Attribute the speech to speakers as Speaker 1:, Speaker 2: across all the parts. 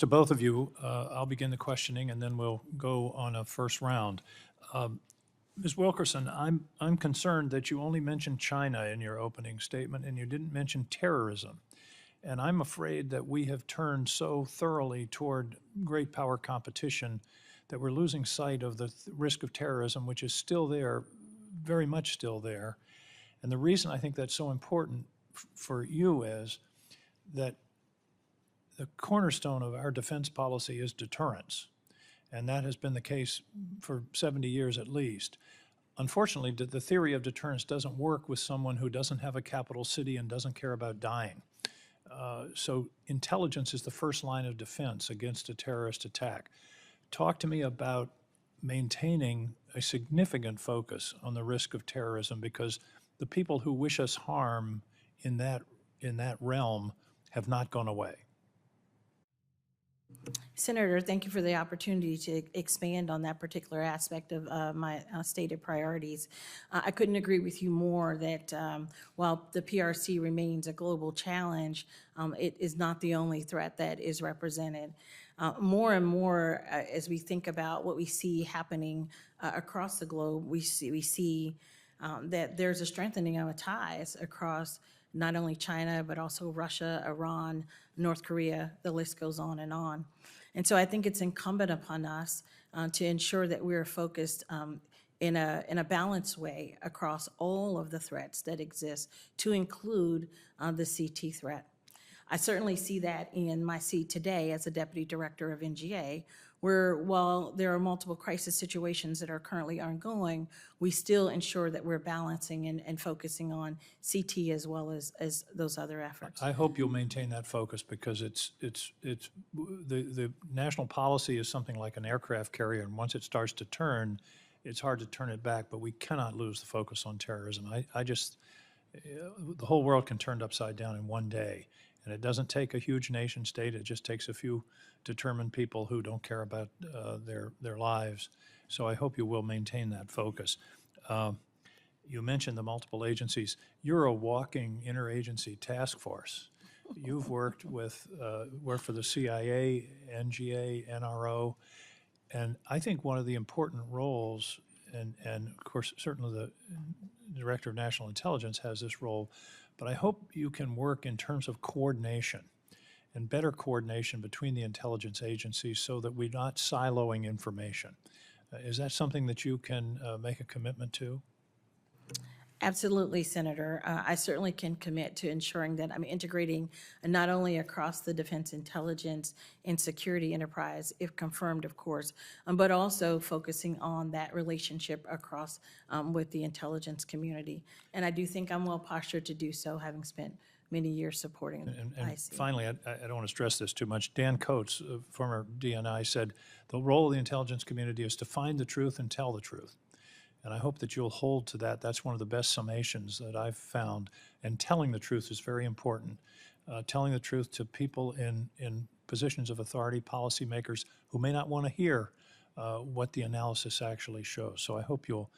Speaker 1: To both of you, I'll begin the questioning and then we'll go on a first round. Ms. Wilkerson, I'm concerned that you only mentioned China in your opening statement and you didn't mention terrorism. And I'm afraid that we have turned so thoroughly toward great power competition that we're losing sight of the risk of terrorism, which is still there, very much still there. And the reason I think that's so important for you is that the cornerstone of our defense policy is deterrence. And that has been the case for 70 years at least. Unfortunately, the theory of deterrence doesn't work with someone who doesn't have a capital city and doesn't care about dying. So intelligence is the first line of defense against a terrorist attack. Talk to me about maintaining a significant focus on the risk of terrorism, because the people who wish us harm in that realm have not gone away.
Speaker 2: Senator, thank you for the opportunity to expand on that particular aspect of my stated priorities. I couldn't agree with you more that while the PRC remains a global challenge, it is not the only threat that is represented. More and more, as we think about what we see happening across the globe, we see that there's a strengthening of ties across not only China, but also Russia, Iran, North Korea, the list goes on. And so I think it's incumbent upon us to ensure that we're focused in a balanced way across all of the threats that exist, to include the CT threat. I certainly see that in my seat today as a Deputy Director of NGA, where while there are multiple crisis situations that are currently ongoing, we still ensure that we're balancing and focusing on CT as well as those other efforts.
Speaker 1: I hope you'll maintain that focus, because the national policy is something like an aircraft carrier, and once it starts to turn, it's hard to turn it back, but we cannot lose the focus on terrorism. The whole world can turn upside down in one day. And it doesn't take a huge nation state. It just takes a few determined people who don't care about their lives. So I hope you will maintain that focus. You mentioned the multiple agencies. You're a walking interagency task force. You've worked for the CIA, NGA, NRO, and I think one of the important roles, and of course certainly the Director of National Intelligence has this role, but I hope you can work in terms of coordination and better coordination between the intelligence agencies so that we're not siloing information. Is that something that you can make a commitment to?
Speaker 2: Absolutely, Senator. I certainly can commit to ensuring that I'm integrating not only across the defense intelligence and security enterprise, if confirmed, of course, but also focusing on that relationship across with the intelligence community. And I do think I'm well postured to do so, having spent many years supporting
Speaker 1: And
Speaker 2: IC.
Speaker 1: finally, I don't want to stress this too much. Dan Coates, former DNI, said the role of the intelligence community is to find the truth and tell the truth. And I hope that you'll hold to that. That's one of the best summations that I've found. And telling the truth is very important. Telling the truth to people in positions of authority, policymakers who may not want to hear what the analysis actually shows. So I hope you'll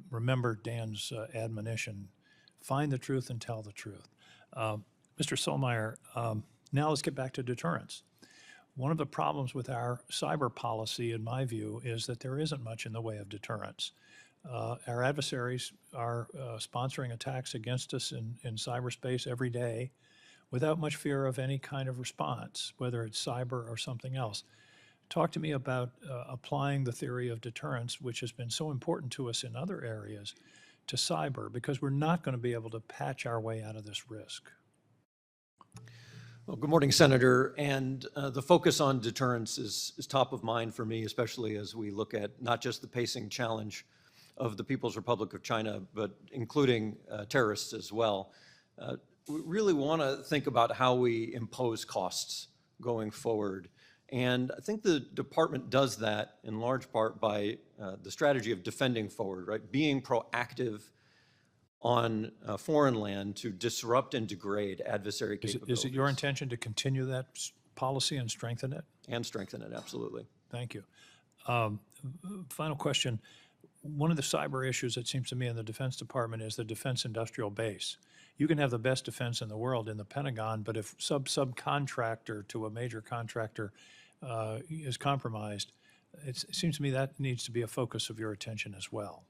Speaker 1: remember Dan's admonition. Find the truth and tell the truth. Mr. Solmeyer, now let's get back to deterrence. One of the problems with our cyber policy, in my view, is that there isn't much in the way of deterrence. Our adversaries are sponsoring attacks against us in cyberspace every day without much fear of any kind of response, whether it's cyber or something else. Talk to me about applying the theory of deterrence, which has been so important to us in other areas, to cyber, because we're not going to be able to patch our way out of this risk.
Speaker 3: Well, good morning, Senator. And the focus on deterrence is top of mind for me, especially as we look at not just the pacing challenge of the People's Republic of China, but including terrorists as well. We really want to think about how we impose costs going forward. And I think the department does that in large part by the strategy of defending forward, right? Being proactive on foreign land to disrupt and degrade adversary capabilities.
Speaker 1: Is it your intention to continue that policy and strengthen it?
Speaker 3: And strengthen it, absolutely.
Speaker 1: Thank you. Final question. One of the cyber issues, it seems to me, in the Defense Department is the defense industrial base. You can have the best defense in the world in the Pentagon, but if subcontractor to a major contractor is compromised, it seems to me that needs to be a focus of your attention as well.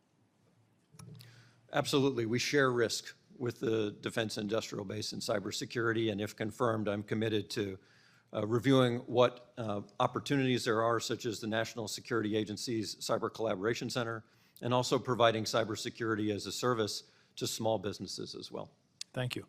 Speaker 3: Absolutely. We share risk with the defense industrial base in cybersecurity, and if confirmed, I'm committed to reviewing what opportunities there are, such as the National Security Agency's Cyber Collaboration Center, and also providing cybersecurity as a service to small businesses as well.
Speaker 1: Thank you.